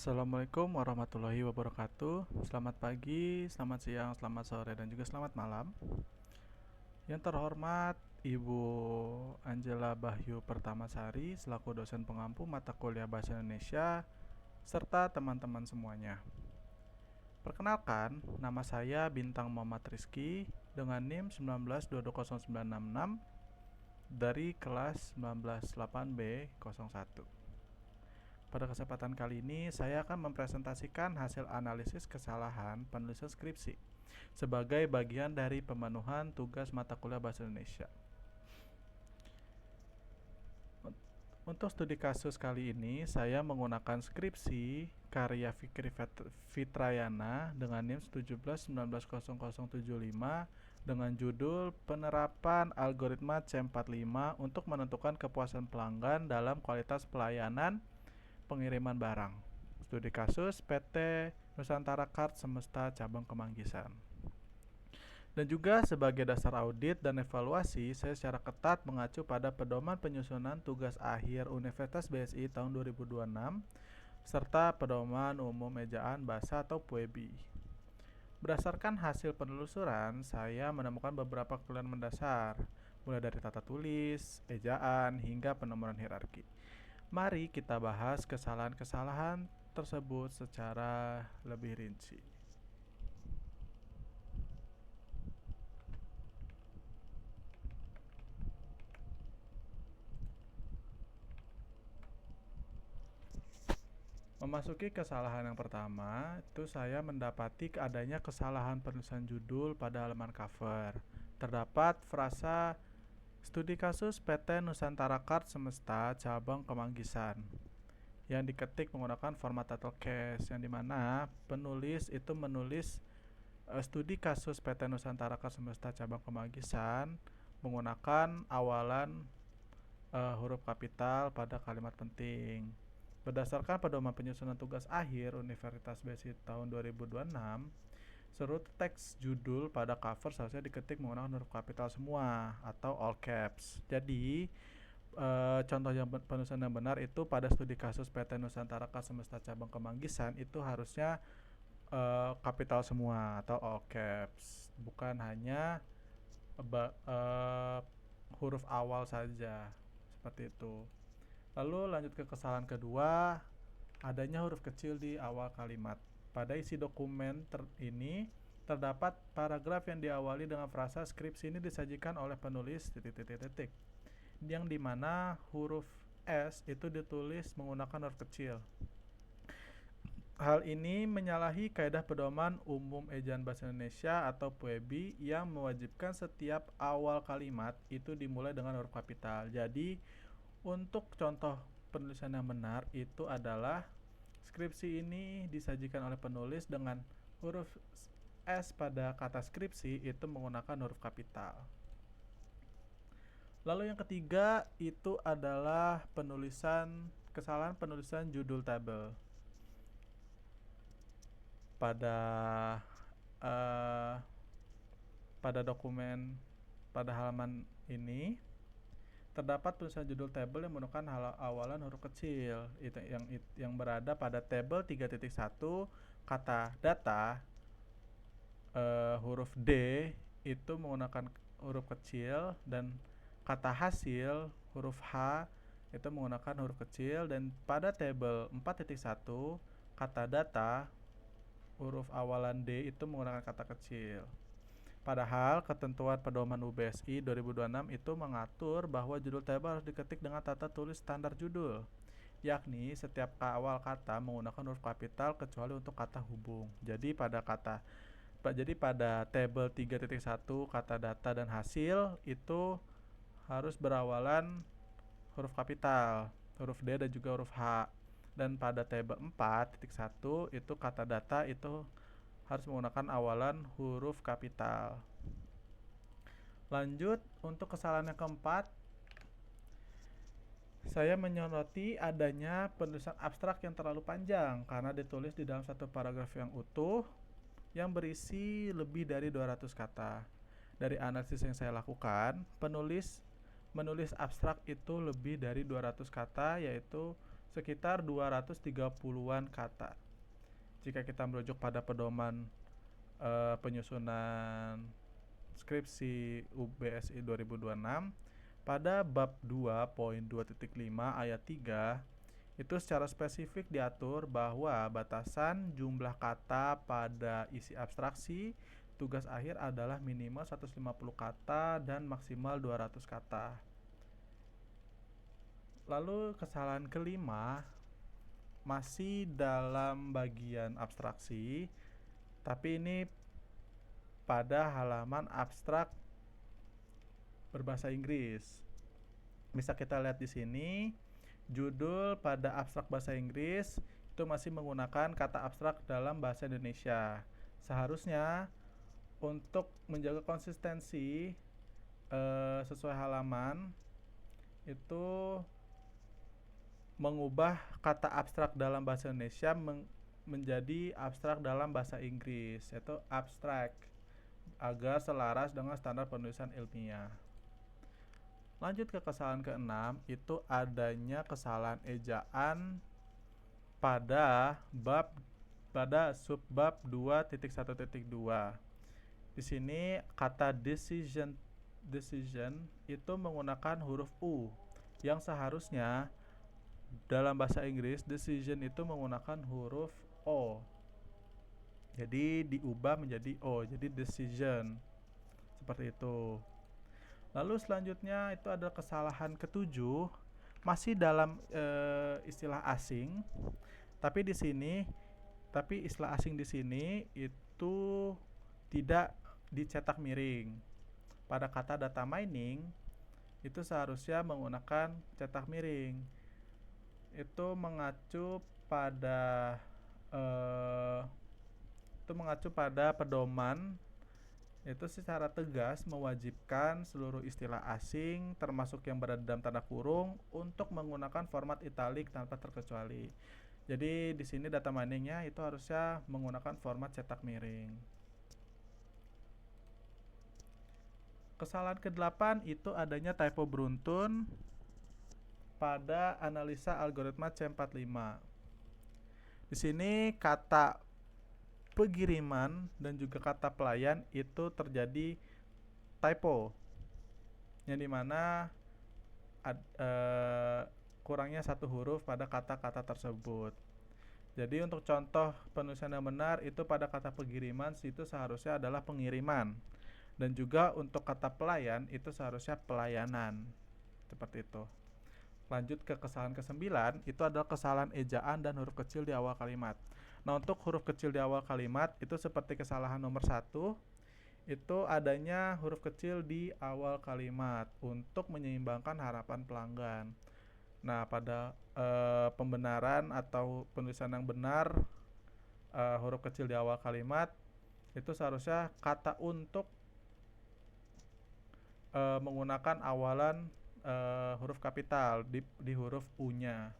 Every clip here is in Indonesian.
Assalamualaikum warahmatullahi wabarakatuh. Selamat pagi, selamat siang, selamat sore, dan juga selamat malam. Yang terhormat Ibu Angela Bahyu Pertamasari selaku dosen pengampu mata kuliah Bahasa Indonesia serta teman-teman semuanya. Perkenalkan, nama saya Bintang Muhammad Rizky dengan NIM 192200966 dari kelas 198B01. Pada kesempatan kali ini, saya akan mempresentasikan hasil analisis kesalahan penulisan skripsi sebagai bagian dari pemenuhan tugas mata kuliah Bahasa Indonesia. Untuk studi kasus kali ini, saya menggunakan skripsi karya Fikri Fitrayana dengan NIM 17190075 dengan judul Penerapan Algoritma C45 untuk menentukan kepuasan pelanggan dalam kualitas pelayanan pengiriman barang. Studi kasus PT Nusantara Kart Semesta Cabang Kemanggisan. Dan juga sebagai dasar audit dan evaluasi, saya secara ketat mengacu pada pedoman penyusunan tugas akhir Universitas BSI tahun 2026 serta pedoman umum ejaan bahasa atau PUEBI. Berdasarkan hasil penelusuran, saya menemukan beberapa kekeliruan mendasar, mulai dari tata tulis, ejaan, hingga penomoran hierarki. Mari kita bahas kesalahan-kesalahan tersebut secara lebih rinci. Memasuki kesalahan yang pertama, itu saya mendapati adanya kesalahan penulisan judul pada halaman cover. Terdapat frasa studi kasus PT Nusantara Kart Semesta Cabang Kemanggisan yang diketik menggunakan format title case, yang dimana penulis itu menulis studi kasus PT Nusantara Kart Semesta Cabang Kemanggisan menggunakan awalan huruf kapital pada kalimat penting. Berdasarkan pedoman penyusunan tugas akhir Universitas BSI tahun 2026, seluruh teks judul pada cover seharusnya diketik menggunakan huruf kapital semua atau all caps. Jadi contoh yang penulisan yang benar itu pada studi kasus PT Nusantara Kart Semesta Cabang Kemanggisan itu harusnya kapital semua atau all caps, bukan hanya huruf awal saja, seperti itu. Lalu lanjut ke kesalahan kedua, adanya huruf kecil di awal kalimat. Pada isi dokumen ini terdapat paragraf yang diawali dengan frasa skripsi ini disajikan oleh penulis titik-titik-titik, yang dimana huruf S itu ditulis menggunakan huruf kecil. Hal ini menyalahi kaidah pedoman umum ejaan bahasa Indonesia atau PUEBI yang mewajibkan setiap awal kalimat itu dimulai dengan huruf kapital. Jadi untuk contoh penulisan yang benar itu adalah skripsi ini disajikan oleh penulis dengan huruf S pada kata skripsi itu menggunakan huruf kapital. Lalu yang ketiga itu adalah kesalahan penulisan judul tabel. Pada dokumen pada halaman ini terdapat tulisan judul tabel yang menggunakan awalan huruf kecil itu yang berada pada tabel 3.1 kata data huruf D itu menggunakan huruf kecil, dan kata hasil huruf H itu menggunakan huruf kecil, dan pada tabel 4.1 kata data huruf awalan D itu menggunakan kata kecil. Padahal ketentuan pedoman UBSI 2026 itu mengatur bahwa judul tabel harus diketik dengan tata tulis standar judul, yakni setiap awal kata menggunakan huruf kapital kecuali untuk kata hubung. Jadi pada tabel 3.1 kata data dan hasil itu harus berawalan huruf kapital, huruf D dan juga huruf H. Dan pada tabel 4.1 itu kata data itu harus menggunakan awalan huruf kapital. Lanjut untuk kesalahan yang keempat, saya menyoroti adanya penulisan abstrak yang terlalu panjang karena ditulis di dalam satu paragraf yang utuh yang berisi lebih dari 200 kata. Dari analisis yang saya lakukan, menulis abstrak itu lebih dari 200 kata, yaitu sekitar 230-an kata. Jika kita merujuk pada pedoman penyusunan skripsi UBSI 2026, pada bab 2.2.5 ayat 3 itu secara spesifik diatur bahwa batasan jumlah kata pada isi abstraksi tugas akhir adalah minimal 150 kata dan maksimal 200 kata. Lalu kesalahan kelima masih dalam bagian abstraksi, tapi ini pada halaman abstrak berbahasa Inggris. Bisa kita lihat di sini, judul pada abstrak bahasa Inggris itu masih menggunakan kata abstrak dalam bahasa Indonesia. Seharusnya untuk menjaga konsistensi sesuai halaman itu mengubah kata abstrak dalam bahasa Indonesia menjadi abstrak dalam bahasa Inggris, yaitu abstract, agar selaras dengan standar penulisan ilmiah. Lanjut ke kesalahan keenam, itu adanya kesalahan ejaan pada subbab 2.1.2. Di sini kata decision itu menggunakan huruf U, yang seharusnya dalam bahasa Inggris decision itu menggunakan huruf O. Jadi diubah menjadi O, jadi decision. Seperti itu. Lalu selanjutnya itu adalah kesalahan ketujuh, masih dalam istilah asing. Tapi istilah asing di sini itu tidak dicetak miring. Pada kata data mining itu seharusnya menggunakan cetak miring. Itu mengacu pada pedoman itu secara tegas mewajibkan seluruh istilah asing termasuk yang berada dalam tanda kurung untuk menggunakan format italik tanpa terkecuali. Jadi di sini data miningnya itu harusnya menggunakan format cetak miring. Kesalahan ke-8 itu adanya typo beruntun pada analisa algoritma C45. Di sini kata pengiriman dan juga kata pelayan itu terjadi typo, yang dimana kurangnya satu huruf pada kata-kata tersebut. Jadi untuk contoh penulisan yang benar itu pada kata pengiriman itu seharusnya adalah pengiriman, dan juga untuk kata pelayan itu seharusnya pelayanan. Seperti itu. Lanjut ke kesalahan ke-9, itu adalah kesalahan ejaan dan huruf kecil di awal kalimat. Nah, untuk huruf kecil di awal kalimat itu seperti kesalahan nomor 1, itu adanya huruf kecil di awal kalimat untuk menyeimbangkan harapan pelanggan. Nah, pada pembenaran atau penulisan yang benar huruf kecil di awal kalimat itu seharusnya kata untuk menggunakan awalan huruf kapital di huruf U-nya.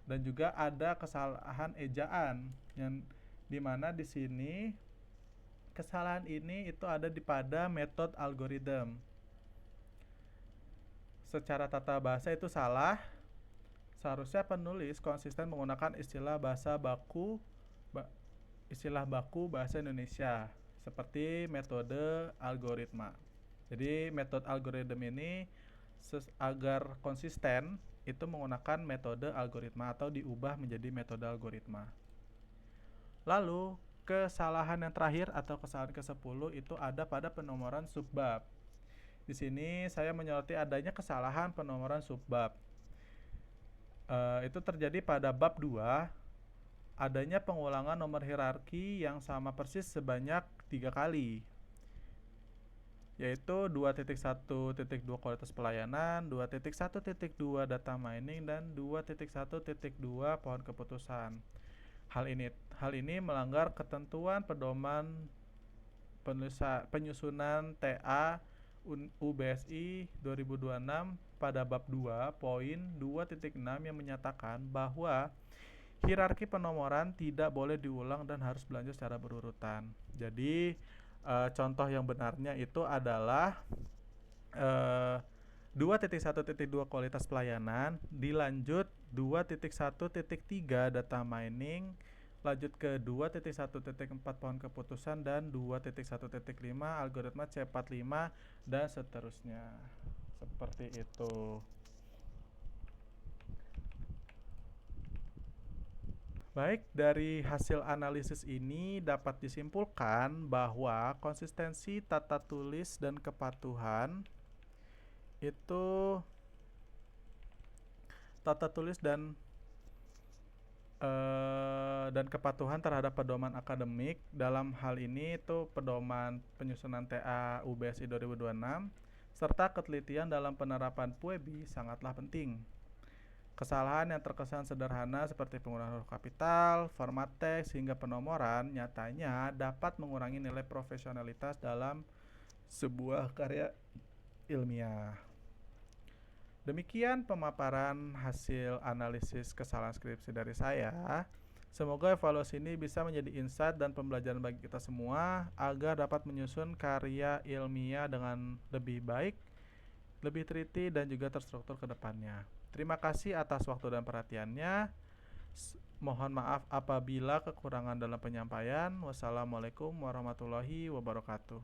Dan juga ada kesalahan ejaan yang dimana di sini kesalahan ini itu ada pada metode algoritma. Secara tata bahasa itu salah. Seharusnya penulis konsisten menggunakan istilah baku bahasa Indonesia seperti metode algoritma. Jadi metode algoritma ini agar konsisten itu menggunakan metode algoritma atau diubah menjadi metode algoritma. Lalu kesalahan yang terakhir atau kesalahan ke-10 itu ada pada penomoran subbab. Di sini saya menyoroti adanya kesalahan penomoran subbab. Itu terjadi pada bab 2, adanya pengulangan nomor hierarki yang sama persis sebanyak 3 kali, yaitu 2.1.2 kualitas pelayanan, 2.1.2 data mining, dan 2.1.2 pohon keputusan. Hal ini melanggar ketentuan pedoman penyusunan TA UBSI 2026 pada bab 2.2.6 yang menyatakan bahwa hierarki penomoran tidak boleh diulang dan harus berlanjut secara berurutan. Jadi contoh yang benarnya itu adalah 2.1.2 kualitas pelayanan dilanjut 2.1.3 data mining, lanjut ke 2.1.4 pohon keputusan, dan 2.1.5 algoritma C45, dan seterusnya. Seperti itu. Baik, dari hasil analisis ini dapat disimpulkan bahwa konsistensi tata tulis dan kepatuhan itu tata tulis dan kepatuhan terhadap pedoman akademik. Dalam hal ini itu pedoman penyusunan TA UBSI 2026 serta ketelitian dalam penerapan PUEBI sangatlah penting. Kesalahan yang terkesan sederhana seperti penggunaan huruf kapital, format teks, hingga penomoran nyatanya dapat mengurangi nilai profesionalitas dalam sebuah karya ilmiah. Demikian pemaparan hasil analisis kesalahan skripsi dari saya. Semoga evaluasi ini bisa menjadi insight dan pembelajaran bagi kita semua agar dapat menyusun karya ilmiah dengan lebih baik, lebih teliti, dan juga terstruktur ke depannya. Terima kasih atas waktu dan perhatiannya. Mohon maaf apabila kekurangan dalam penyampaian. Wassalamualaikum warahmatullahi wabarakatuh.